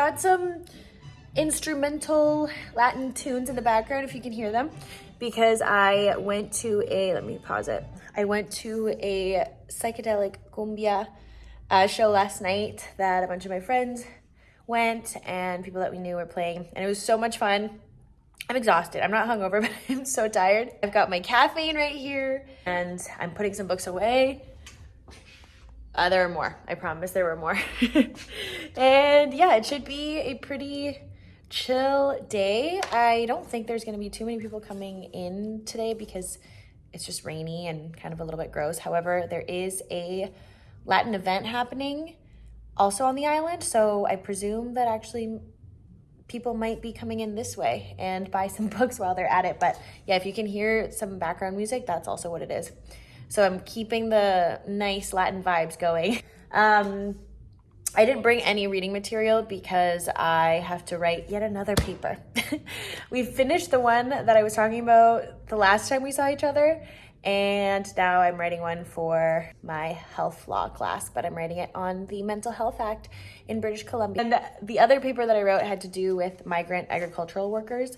got some instrumental Latin tunes in the background if you can hear them, because I went to a, let me pause it. I went to a psychedelic cumbia show last night that a bunch of my friends went and people that we knew were playing, and it was so much fun. I'm exhausted. I'm not hungover, but I'm so tired. I've got my caffeine right here and I'm putting some books away. There are more. I promise there were more. And yeah, it should be a pretty chill day. I don't think there's going to be too many people coming in today because it's just rainy and kind of a little bit gross. However, there is a Latin event happening also on the island, so I presume that actually people might be coming in this way and buy some books while they're at it. But yeah, if you can hear some background music, that's also what it is. So I'm keeping the nice Latin vibes going. I didn't bring any reading material because I have to write yet another paper. We finished the one that I was talking about the last time we saw each other, and now I'm writing one for my health law class, but I'm writing it on the Mental Health Act in British Columbia. And the other paper that I wrote had to do with migrant agricultural workers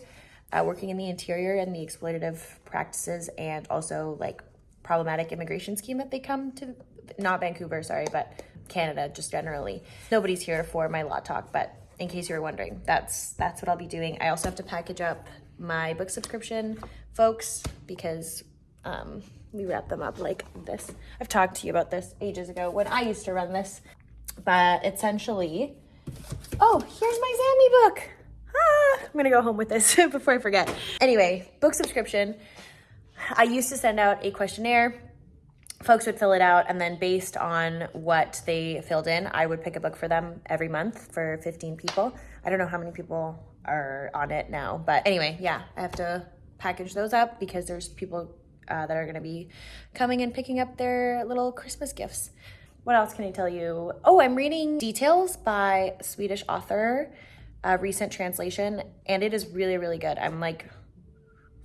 working in the interior and the exploitative practices, and also like problematic immigration scheme that they come to, not Vancouver, sorry, but Canada just generally. Nobody's here for my law talk, but in case you were wondering, that's what I'll be doing. I also have to package up my book subscription, folks, because we wrap them up like this. I've talked to you about this ages ago when I used to run this, but essentially, oh, here's my Zammy book. I'm gonna go home with this before I forget. Anyway, book subscription. I used to send out a questionnaire. Folks would fill it out, and then based on what they filled in, I would pick a book for them every month for 15 people. I don't know how many people are on it now, but anyway, yeah, I have to package those up because there's people that are going to be coming and picking up their little Christmas gifts. What else can I tell you? Oh, I'm reading Details by a Swedish author, a recent translation, and it is really, really good. I'm like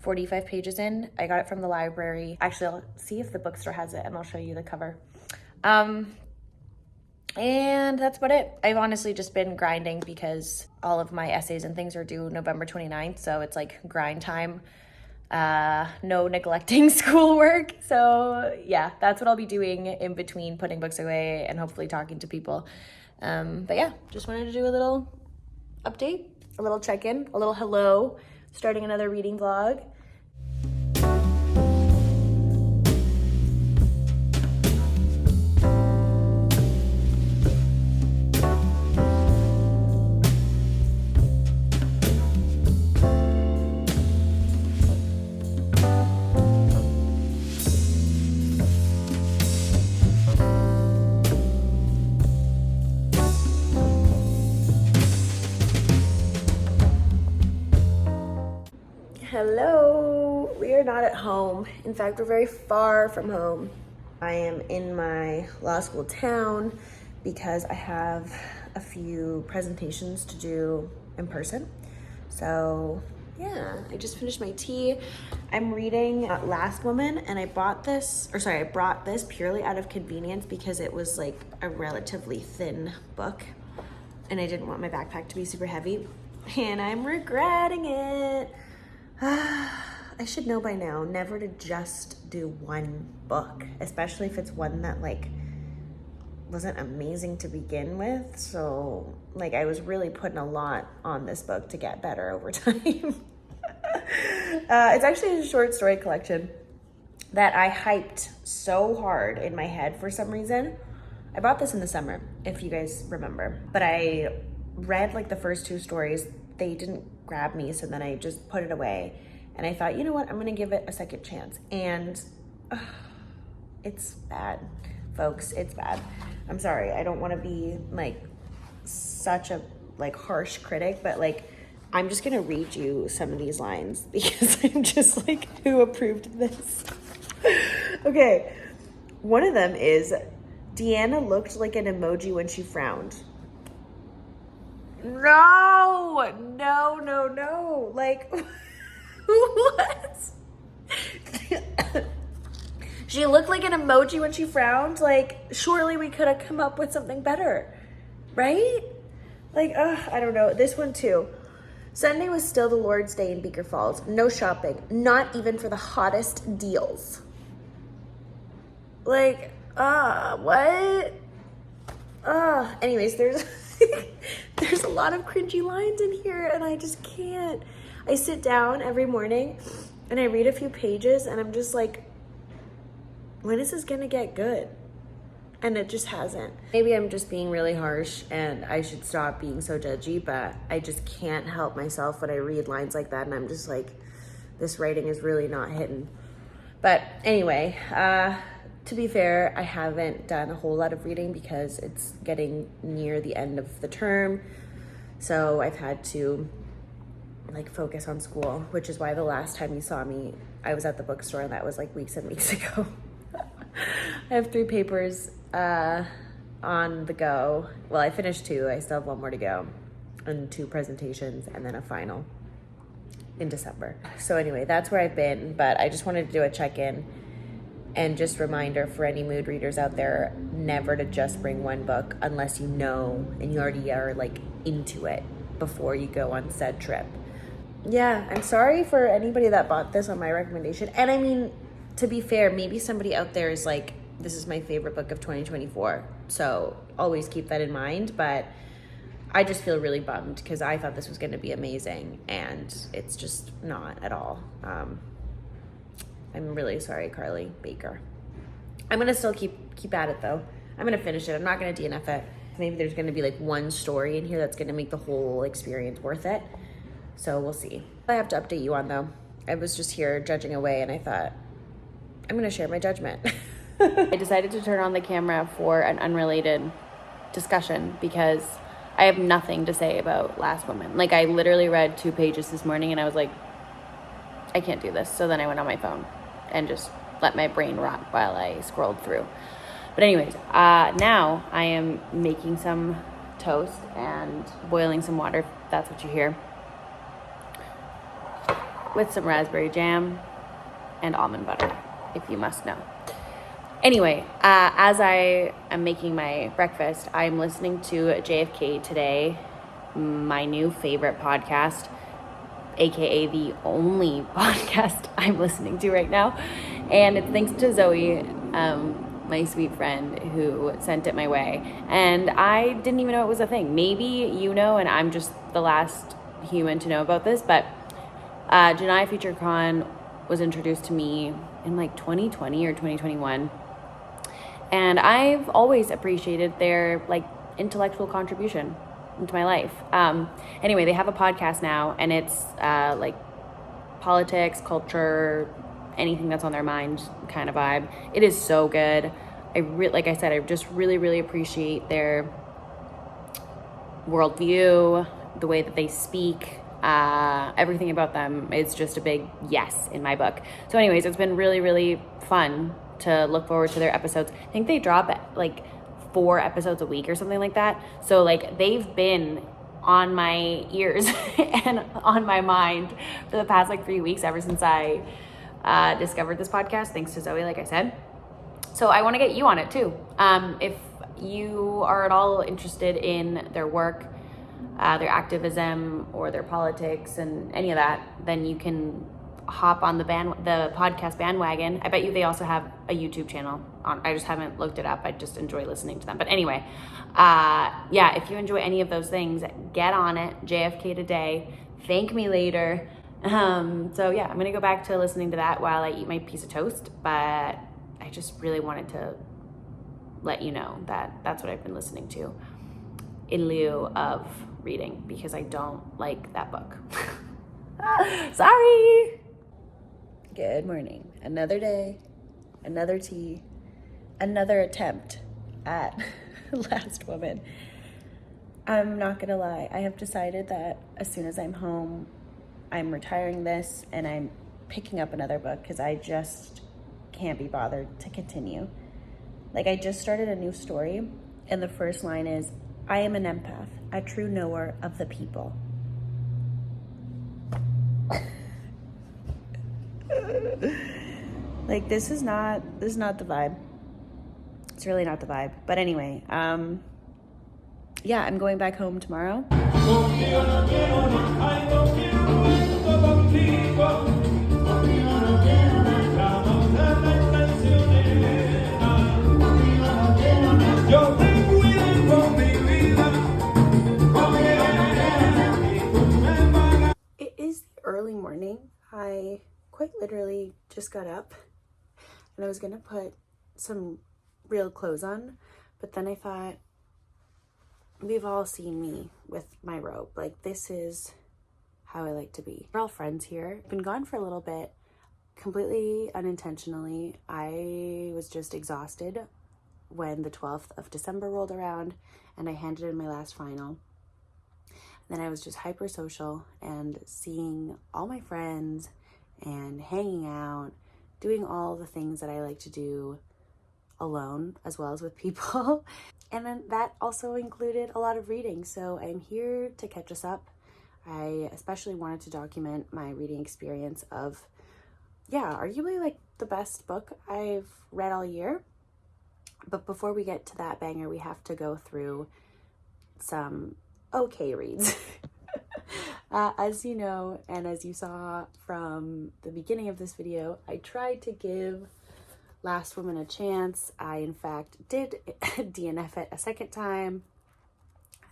45 pages in. I got it from the library. Actually, I'll see if the bookstore has it and I'll show you the cover. And that's about it. I've honestly just been grinding because all of my essays and things are due November 29th. So it's like grind time. No neglecting schoolwork. So yeah, that's what I'll be doing in between putting books away and hopefully talking to people. But yeah, just wanted to do a little update, a little check-in, a little hello, starting another reading vlog. Hello, we are not at home. In fact, we're very far from home. I am in my law school town because I have a few presentations to do in person. So yeah, I just finished my tea. I'm reading Last Woman, and I brought this purely out of convenience because it was like a relatively thin book and I didn't want my backpack to be super heavy, and I'm regretting it. I should know by now never to just do one book, especially if it's one that like wasn't amazing to begin with. So like I was really putting a lot on this book to get better over time. It's actually a short story collection that I hyped so hard in my head for some reason. I bought this in the summer, if you guys remember, but I read like the first two stories. They didn't grab me, so then I just put it away. And I thought, you know what, I'm gonna give it a second chance. And it's bad, folks, it's bad. I'm sorry, I don't wanna be like such a like harsh critic, but like, I'm just gonna read you some of these lines because I'm just like, who approved this? Okay, one of them is, Deanna looked like an emoji when she frowned. No, no, no, no. Like, what? She looked like an emoji when she frowned. Like, surely we could have come up with something better, right? Like, I don't know. This one too. Sunday was still the Lord's Day in Beaker Falls. No shopping. Not even for the hottest deals. Like, what? Anyways, there's there's a lot of cringy lines in here and I just can't. I sit down every morning and I read a few pages and I'm just like, when is this gonna get good? And it just hasn't. Maybe I'm just being really harsh and I should stop being so judgy, but I just can't help myself when I read lines like that and I'm just like, this writing is really not hitting. But anyway, to be fair, I haven't done a whole lot of reading because it's getting near the end of the term. So I've had to like focus on school, which is why the last time you saw me, I was at the bookstore and that was like weeks and weeks ago. I have 3 papers on the go. Well, I finished 2. I still have 1 more to go and 2 presentations and then a final in December. So anyway, that's where I've been, but I just wanted to do a check-in and just reminder for any mood readers out there, never to just bring 1 book unless you know and you already are like into it before you go on said trip. Yeah, I'm sorry for anybody that bought this on my recommendation. And I mean, to be fair, maybe somebody out there is like, this is my favorite book of 2024. So always keep that in mind. But I just feel really bummed because I thought this was going to be amazing and it's just not at all. I'm really sorry, Carly Baker. I'm going to still keep at it though. I'm going to finish it. I'm not going to DNF it. Maybe there's going to be like 1 story in here that's going to make the whole experience worth it. So we'll see. I have to update you on though. I was just here judging away and I thought, I'm going to share my judgment. I decided to turn on the camera for an unrelated discussion because I have nothing to say about Last Woman. Like I literally read 2 pages this morning and I was like, I can't do this. So then I went on my phone and just let my brain rot while I scrolled through. But anyways, now I am making some toast and boiling some water, if that's what you hear, with some raspberry jam and almond butter, if you must know. Anyway, as I am making my breakfast, I'm listening to JFK Today, my new favorite podcast, aka the only podcast I'm listening to right now. And it's thanks to Zoe, my sweet friend, who sent it my way. And I didn't even know it was a thing. Maybe you know, and I'm just the last human to know about this, but Janai FeatureCon was introduced to me in like 2020 or 2021. And I've always appreciated their like intellectual contribution into my life. Anyway, they have a podcast now and it's like politics, culture, anything that's on their mind kind of vibe. It is so good. Like I said, I just really, really appreciate their worldview, the way that they speak, everything about them is just a big yes in my book. So anyways, it's been really, really fun to look forward to their episodes. I think they drop like 4 episodes a week or something like that. So like they've been on my ears and on my mind for the past like 3 weeks ever since I discovered this podcast, thanks to Zoe, like I said. So I want to get you on it too. If you are at all interested in their work, their activism or their politics and any of that, then you can hop on the podcast bandwagon. I bet you they also have a YouTube channel on. I just haven't looked it up. I just enjoy listening to them. But anyway, yeah, if you enjoy any of those things, get on it. JFK Today. Thank me later. So yeah, I'm gonna go back to listening to that while I eat my piece of toast. But I just really wanted to let you know that that's what I've been listening to in lieu of reading because I don't like that book. Sorry. Good morning. Another day, another tea, another attempt at Last Woman. I'm not gonna lie. I have decided that as soon as I'm home, I'm retiring this and I'm picking up another book because I just can't be bothered to continue. Like I just started a new story and the first line is, I am an empath, a true knower of the people. Like this is not the vibe. It's really not the vibe. But anyway, yeah, I'm going back home tomorrow. It is the early morning. I quite literally just got up and I was gonna put some real clothes on, but then I thought, we've all seen me with my robe. Like, this is how I like to be. We're all friends here. I've been gone for a little bit, completely unintentionally. I was just exhausted when the 12th of December rolled around and I handed in my last final. Then I was just hyper social and seeing all my friends and hanging out, doing all the things that I like to do alone as well as with people. And then that also included a lot of reading. So I'm here to catch us up. I especially wanted to document my reading experience of, arguably like the best book I've read all year. But before we get to that banger, we have to go through some okay reads. As you know, and as you saw from the beginning of this video, I tried to give Last Woman a chance. I, in fact, did DNF it a second time.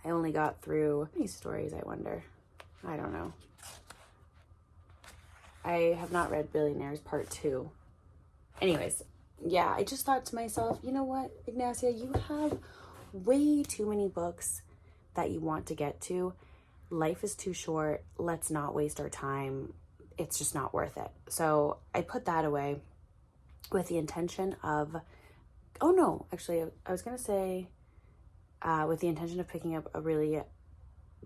I only got through how many stories, I wonder? I don't know. I have not read Billionaires Part 2. Anyways, yeah, I just thought to myself, you know what, Ignacia, you have way too many books that you want to get to. Life is too short. Let's not waste our time. It's just not worth it. So I put that away with the intention of, I was going to say with the intention of picking up a really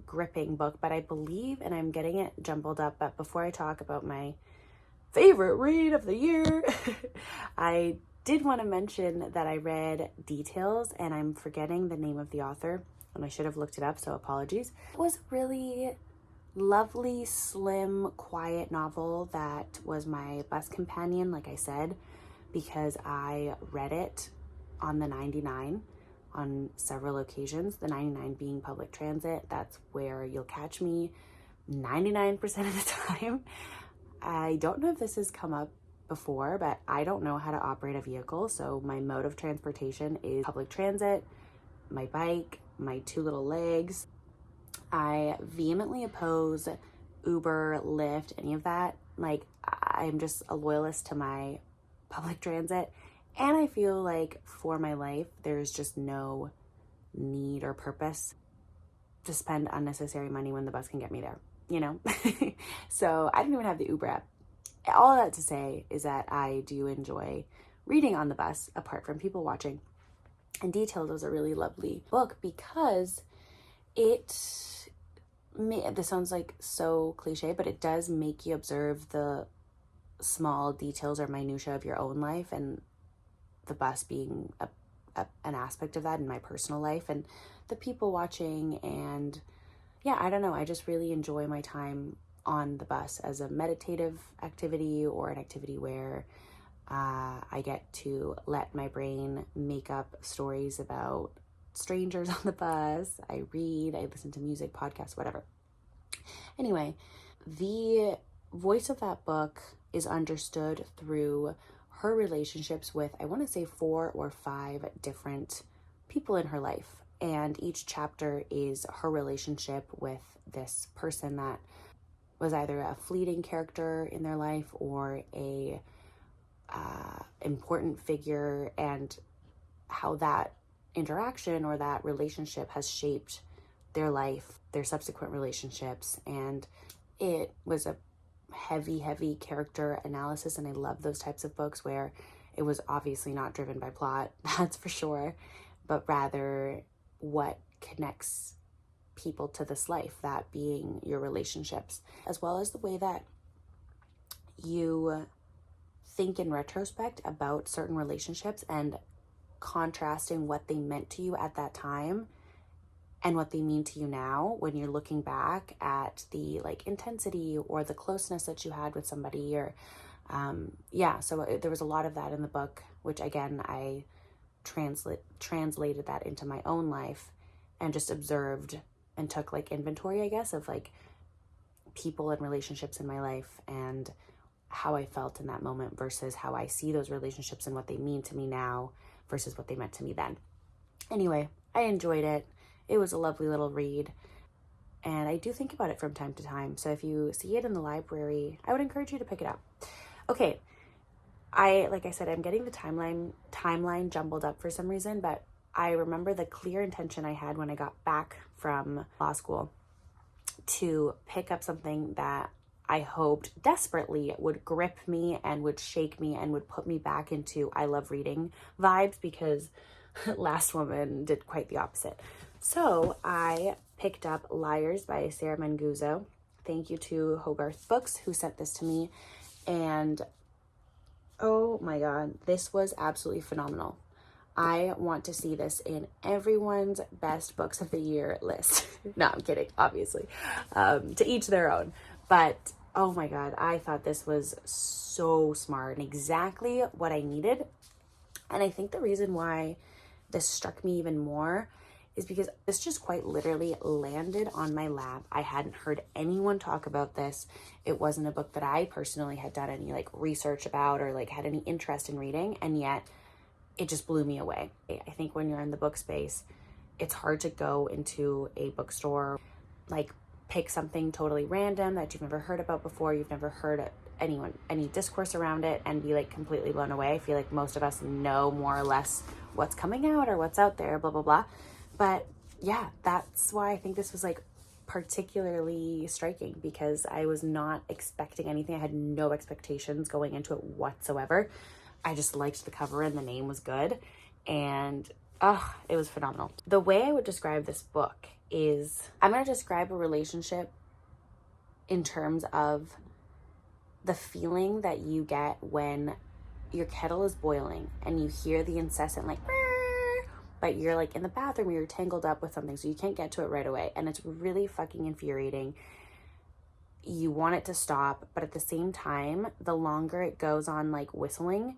gripping book, but I believe, and I'm getting it jumbled up, but before I talk about my favorite read of the year, I did want to mention that I read Details, and I'm forgetting the name of the author, and I should have looked it up, so apologies. It was a really lovely, slim, quiet novel that was my bus companion, like I said, because I read it on the 99 on several occasions, the 99 being public transit. That's where you'll catch me 99% of the time. I don't know if this has come up before, but I don't know how to operate a vehicle, so my mode of transportation is public transit, my bike, my two little legs. I vehemently oppose Uber, Lyft, any of that. Like, I'm just a loyalist to my public transit, and I feel like for my life there's just no need or purpose to spend unnecessary money when the bus can get me there, you know. So I don't even have the Uber app. All that to say is that I do enjoy reading on the bus apart from people watching, and Details was a really lovely book because this sounds like so cliche, but it does make you observe the small details or minutia of your own life, and the bus being an aspect of that in my personal life, and the people watching. And yeah, I don't know, I just really enjoy my time on the bus as a meditative activity, or an activity where I get to let my brain make up stories about strangers on the bus. I read, I listen to music, podcasts, whatever. Anyway, the voice of that book is understood through her relationships with, I want to say 4 or 5 different people in her life. And each chapter is her relationship with this person that was either a fleeting character in their life or a important figure, and how that interaction or that relationship has shaped their life, their subsequent relationships. And it was a heavy character analysis, and I love those types of books where it was obviously not driven by plot, that's for sure, but rather what connects people to this life, that being your relationships, as well as the way that you think in retrospect about certain relationships and contrasting what they meant to you at that time and what they mean to you now when you're looking back at the like intensity or the closeness that you had with somebody. Or so there was a lot of that in the book, which again I translated that into my own life, and just observed and took like inventory, I guess, of like people and relationships in my life and how I felt in that moment versus how I see those relationships and what they mean to me now versus what they meant to me then. Anyway, I enjoyed it. It was a lovely little read. And I do think about it from time to time. So if you see it in the library, I would encourage you to pick it up. Okay. Like I said, I'm getting the timeline jumbled up for some reason, but I remember the clear intention I had when I got back from law school to pick up something that I hoped desperately would grip me and would shake me and would put me back into I love reading vibes, because Last Woman did quite the opposite. So I picked up Liars by Sarah Manguzo. Thank you to Hogarth Books who sent this to me. And oh my God, this was absolutely phenomenal. I want to see this in everyone's best books of the year list. No, I'm kidding, obviously. To each their own. But oh my God, I thought this was so smart and exactly what I needed. And I think the reason why this struck me even more is because this just quite literally landed on my lap. I hadn't heard anyone talk about this. It wasn't a book that I personally had done any like research about or like had any interest in reading, and yet it just blew me away. I think when you're in the book space, it's hard to go into a bookstore, like pick something totally random that you've never heard about before, you've never heard any discourse around it, and be like completely blown away. I feel like most of us know more or less what's coming out or what's out there, blah, blah, blah. But yeah, that's why I think this was like particularly striking, because I was not expecting anything. I had no expectations going into it whatsoever. I just liked the cover and the name was good, and it was phenomenal. The way I would describe this book is, I'm going to describe a relationship in terms of the feeling that you get when your kettle is boiling and you hear the incessant like, but you're like in the bathroom or you're tangled up with something, so you can't get to it right away, and it's really fucking infuriating. You want it to stop, but at the same time, the longer it goes on like whistling,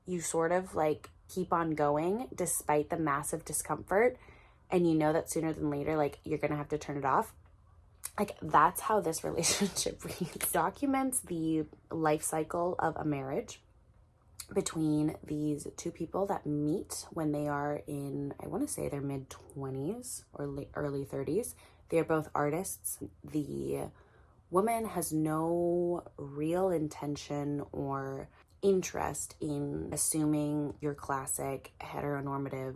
you sort of like keep on going despite the massive discomfort, and you know that sooner than later, like, you're gonna have to turn it off. Like, that's how this relationship reads. Documents the life cycle of a marriage between these two people that meet when they are in, I want to say, their mid-20s or early 30s. They are both artists. The woman has no real intention or interest in assuming your classic heteronormative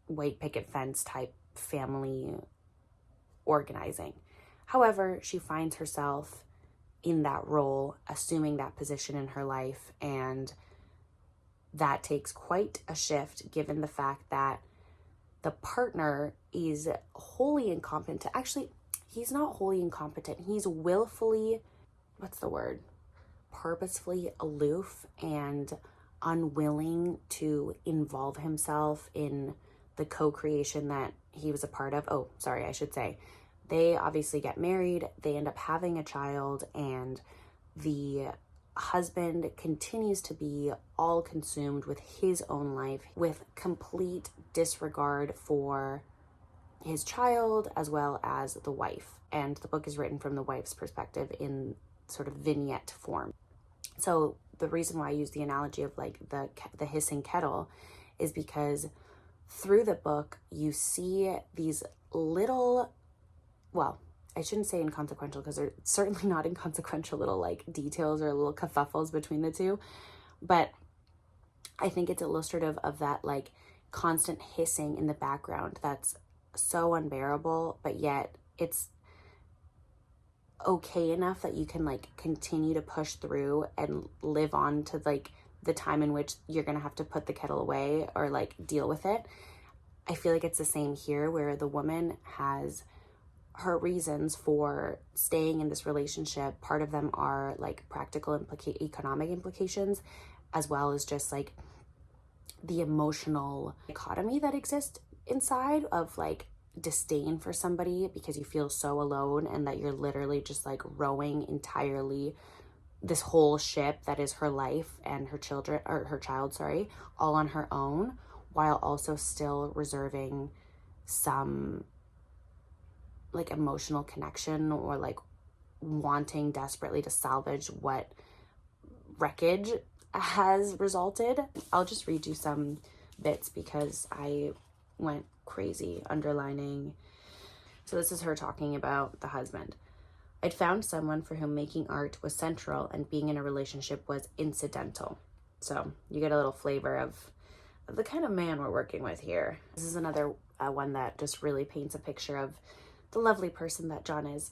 white picket fence type family organizing. However, she finds herself in that role, assuming that position in her life, and that takes quite a shift given the fact that the partner is wholly incompetent. Actually, he's not wholly incompetent. He's willfully, purposefully aloof and unwilling to involve himself in the co-creation that he was a part of. Oh, sorry, I should say. They obviously get married, they end up having a child, and the husband continues to be all consumed with his own life, with complete disregard for his child as well as the wife. And the book is written from the wife's perspective in sort of vignette form. So the reason why I use the analogy of like the hissing kettle is because through the book you see these little, well, I shouldn't say inconsequential, because they're certainly not inconsequential, little like details or little kerfuffles between the two, but I think it's illustrative of that like constant hissing in the background that's so unbearable, but yet it's okay enough that you can like continue to push through and live on to like the time in which you're gonna have to put the kettle away or like deal with it. I feel like it's the same here, where the woman has her reasons for staying in this relationship. Part of them are like practical economic implications, as well as just like the emotional dichotomy that exists inside of like disdain for somebody because you feel so alone, and that you're literally just like rowing entirely this whole ship that is her life and her children, or her child, sorry, all on her own, while also still reserving some like emotional connection or like wanting desperately to salvage what wreckage has resulted. I'll just read you some bits because I went crazy underlining. So this is her talking about the husband. I'd found someone for whom making art was central and being in a relationship was incidental. So you get a little flavor of the kind of man we're working with here. This is another one that just really paints a picture of the lovely person that John is.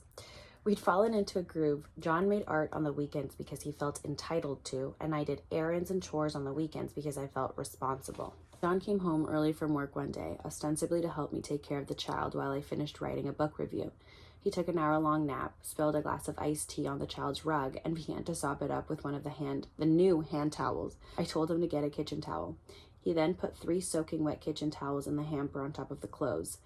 We'd fallen into a groove. John made art on the weekends because he felt entitled to, and I did errands and chores on the weekends because I felt responsible. John came home early from work one day, ostensibly to help me take care of the child while I finished writing a book review. He took an hour-long nap, spilled a glass of iced tea on the child's rug, and began to sop it up with one of the new hand towels. I told him to get a kitchen towel. He then put 3 soaking wet kitchen towels in the hamper on top of the clothes.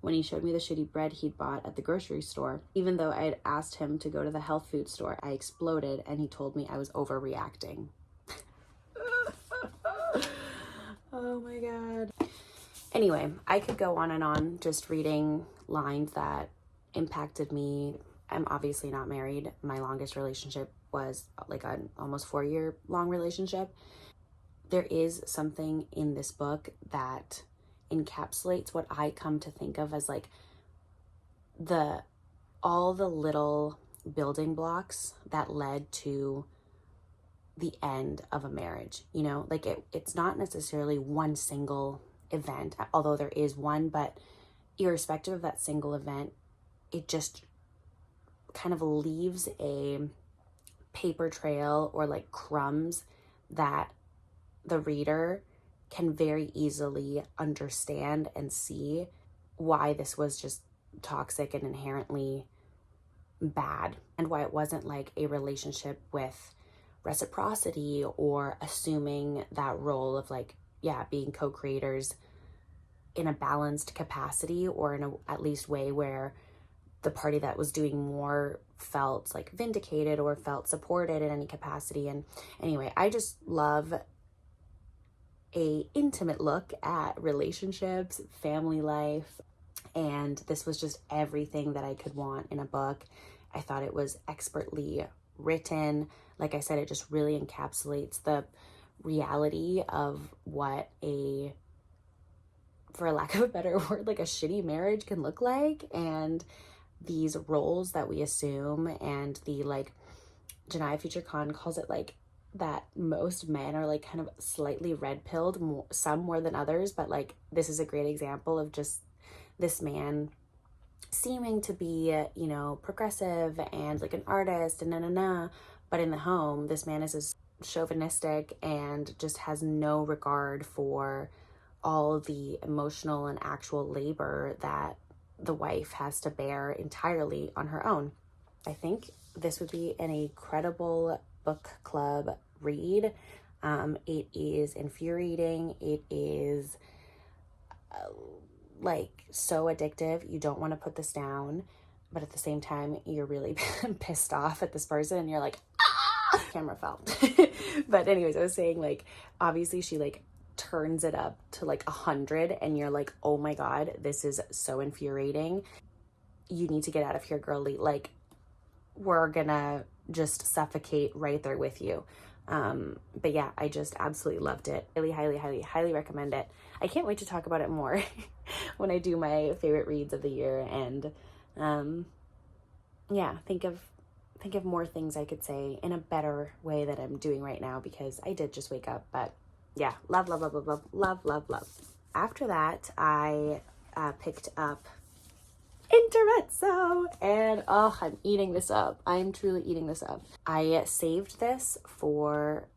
When he showed me the shitty bread he'd bought at the grocery store, even though I had asked him to go to the health food store, I exploded and he told me I was overreacting. Oh my God. Anyway, I could go on and on just reading lines that impacted me. I'm obviously not married. My longest relationship was like an almost 4-year long relationship. There is something in this book that encapsulates what I come to think of as like all the little building blocks that led to the end of a marriage. You know, like it's not necessarily one single event, although there is one, but irrespective of that single event, it just kind of leaves a paper trail or like crumbs that the reader can very easily understand and see why this was just toxic and inherently bad, and why it wasn't like a relationship with reciprocity or assuming that role of like, yeah, being co-creators in a balanced capacity or in a at least way where the party that was doing more felt like vindicated or felt supported in any capacity. And anyway, I just love a intimate look at relationships, family life, and this was just everything that I could want in a book. I thought it was expertly written. Like I said, it just really encapsulates the reality of what for lack of a better word, like a shitty marriage can look like, and these roles that we assume, and the like, Janaya Future Khan calls it like that most men are like kind of slightly red-pilled, some more than others, but like this is a great example of just this man seeming to be, you know, progressive and like an artist and but in the home, this man is as chauvinistic and just has no regard for all the emotional and actual labor that the wife has to bear entirely on her own. I think this would be an incredible book club read. It is infuriating. It is like so addictive. You don't want to put this down, but at the same time, you're really pissed off at this person and you're like, ah! Camera fell. But anyways, I was saying, like, obviously she like turns it up to like 100 and you're like, oh my God, this is so infuriating. You need to get out of here, girly. Like, we're gonna just suffocate right there with you. But yeah, I just absolutely loved it. Really highly recommend it. I can't wait to talk about it more when I do my favorite reads of the year, and yeah, think of more things I could say in a better way that I'm doing right now, because I did just wake up. But yeah, love. After that, I picked up Intermezzo, and oh, I'm eating this up. I'm truly eating this up. I saved this for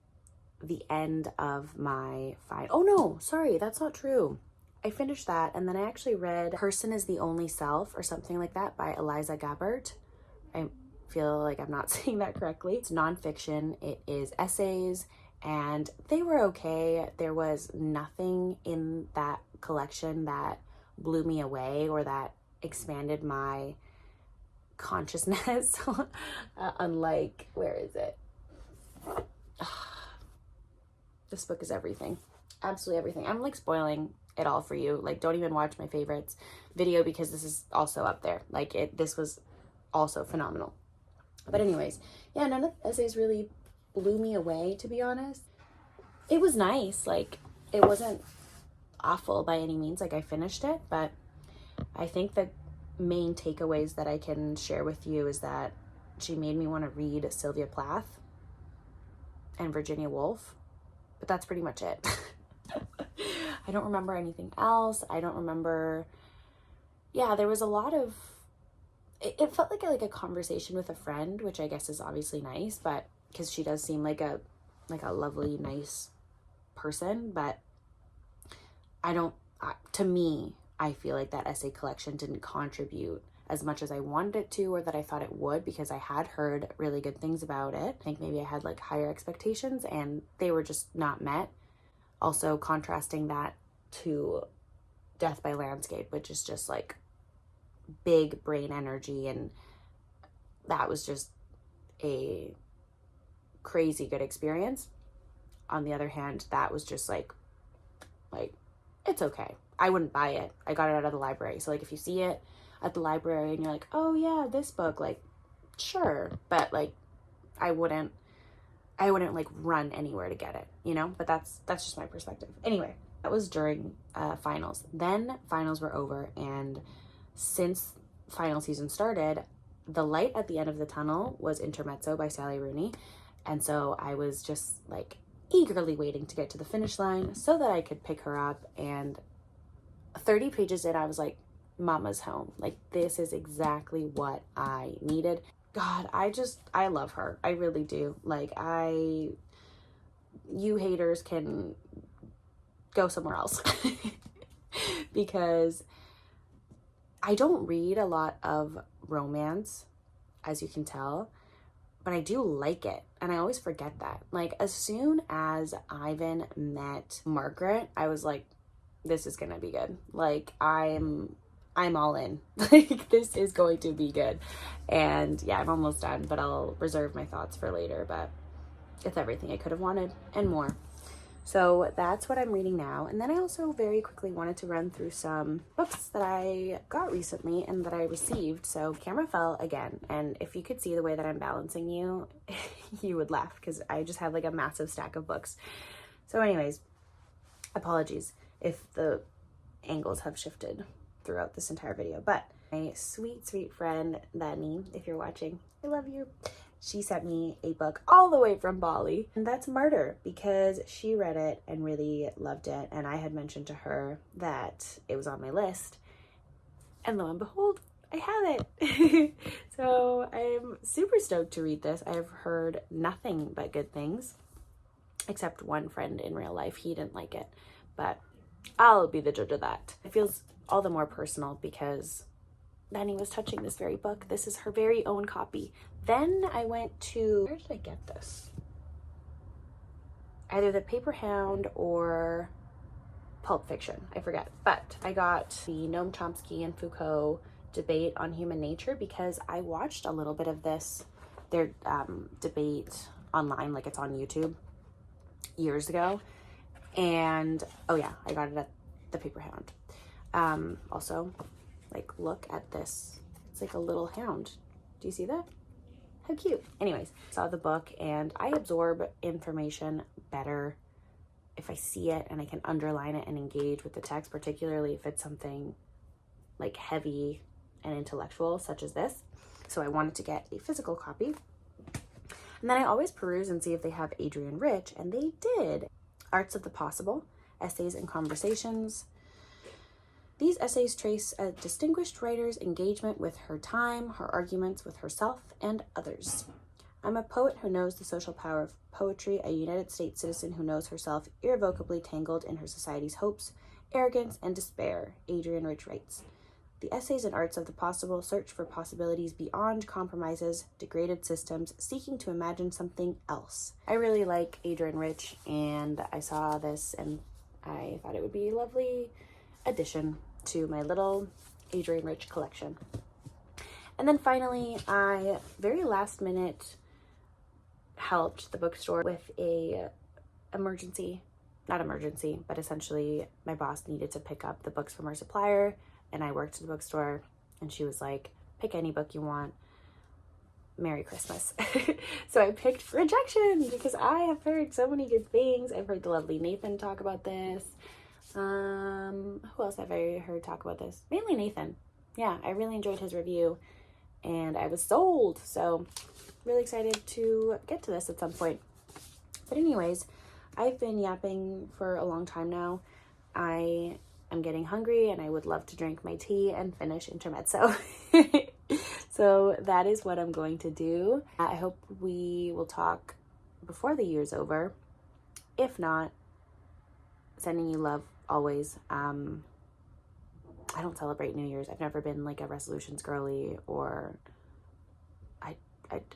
the end of my oh no, sorry, that's not true. I finished that, and then I actually read Person is the Only Self or something like that by Eliza Gabbert. I feel like I'm not saying that correctly. It's nonfiction. It is essays, and they were okay. There was nothing in that collection that blew me away or that expanded my consciousness. Unlike, where is it? This book is everything. Absolutely everything. I'm like spoiling it all for you. Like, don't even watch my favorites video because this is also up there. Like, this was also phenomenal. But anyways, yeah, none of the essays really blew me away, to be honest. It was nice. Like, it wasn't awful by any means. Like, I finished it, but I think the main takeaways that I can share with you is that she made me want to read Sylvia Plath and Virginia Woolf, but that's pretty much it. I don't remember anything else. I don't remember. Yeah, there was a lot of, it felt like a conversation with a friend, which I guess is obviously nice, but because she does seem like a lovely, nice person, but to me, I feel like that essay collection didn't contribute as much as I wanted it to, or that I thought it would, because I had heard really good things about it. I think maybe I had like higher expectations and they were just not met. Also contrasting that to Death by Landscape, which is just like big brain energy, and that was just a crazy good experience. On the other hand, that was just like it's okay. I wouldn't buy it. I got it out of the library. So like if you see it at the library and you're like, oh yeah, this book, like sure, but like I wouldn't like run anywhere to get it, you know? But that's just my perspective. Anyway, that was during finals. Then finals were over, and since final season started, the light at the end of the tunnel was Intermezzo by Sally Rooney. And so I was just like eagerly waiting to get to the finish line so that I could pick her up. And 30 pages in, I was like, mama's home. Like, this is exactly what I needed. God, I love her. I really do. Like, you haters can go somewhere else because I don't read a lot of romance, as you can tell, but I do like it. And I always forget that. Like, as soon as Ivan met Margaret, I was like, this is gonna be good. Like, I'm all in. Like, this is going to be good. And yeah, I'm almost done, but I'll reserve my thoughts for later. But it's everything I could have wanted and more. So that's what I'm reading now. And then I also very quickly wanted to run through some books that I got recently and that I received. So camera fell again. And if you could see the way that I'm balancing you, you would laugh because I just have like a massive stack of books. So anyways, apologies if the angles have shifted throughout this entire video. But my sweet, sweet friend, Dani, if you're watching, I love you. She sent me a book all the way from Bali, and that's Murder, because she read it and really loved it, and I had mentioned to her that it was on my list, and lo and behold, I have it. So I'm super stoked to read this. I've heard nothing but good things, except one friend in real life. He didn't like it, but I'll be the judge of that. It feels all the more personal because Dani was touching this very book. This is her very own copy. Then I went to, where did I get this? Either the Paper Hound or Pulp Fiction, I forget. But I got the Noam Chomsky and Foucault debate on human nature because I watched a little bit of their debate online, like it's on YouTube, years ago. And oh yeah, I got it at the Paper Hound. Also, like, look at this. It's like a little hound. Do you see that? How cute. Anyways, saw the book, and I absorb information better if I see it and I can underline it and engage with the text, particularly if it's something like heavy and intellectual such as this. So I wanted to get a physical copy. And then I always peruse and see if they have Adrienne Rich, and they did. Arts of the Possible, Essays and Conversations. These essays trace a distinguished writer's engagement with her time, her arguments with herself and others. I'm a poet who knows the social power of poetry, a United States citizen who knows herself irrevocably tangled in her society's hopes, arrogance, and despair, Adrienne Rich writes. The essays and arts of the possible search for possibilities beyond compromises, degraded systems, seeking to imagine something else. I really like Adrienne Rich, and I saw this and I thought it would be a lovely addition to my little Adrienne Rich collection. And then finally, I very last minute helped the bookstore with a emergency not emergency, but essentially my boss needed to pick up the books from our supplier, and I worked at the bookstore, and she was like, pick any book you want. Merry Christmas. So I picked Rejection because I have heard so many good things. I've heard the lovely Nathan talk about this. Who else have I heard talk about this? Mainly Nathan. Yeah, I really enjoyed his review and I was sold. So really excited to get to this at some point. But anyways, I've been yapping for a long time now. I am getting hungry and I would love to drink my tea and finish intermezzo. So that is what I'm going to do. I hope we will talk before the year's over. If not, sending you love always. I don't celebrate New Year's. I've never been like a resolutions girly, or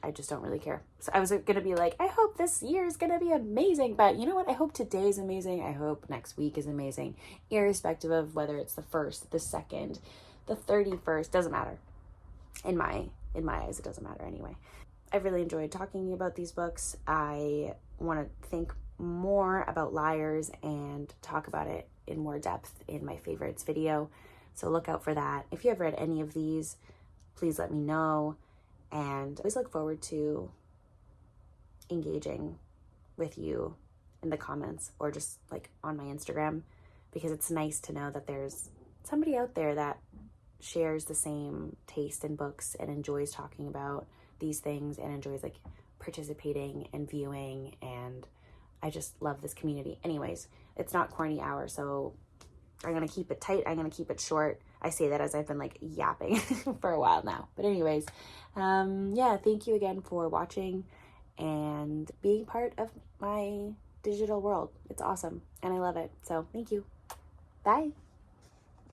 I just don't really care. So I was gonna be like, I hope this year is gonna be amazing, but you know what? I hope today is amazing. I hope next week is amazing, irrespective of whether it's the 1st, the 2nd, the 31st, doesn't matter. In my eyes, it doesn't matter anyway. I really enjoyed talking about these books. I want to think more about Liars and talk about it in more depth in my favorites video. So look out for that. If you have read any of these, please let me know. And I always look forward to engaging with you in the comments or just like on my Instagram, because it's nice to know that there's somebody out there that shares the same taste in books and enjoys talking about these things and enjoys like participating and viewing, and I just love this community. Anyways, it's not corny hour, so I'm gonna keep it tight. I'm gonna keep it short. I say that as I've been like yapping for a while now. But anyways, yeah, thank you again for watching and being part of my digital world. It's awesome and I love it. So thank you. Bye.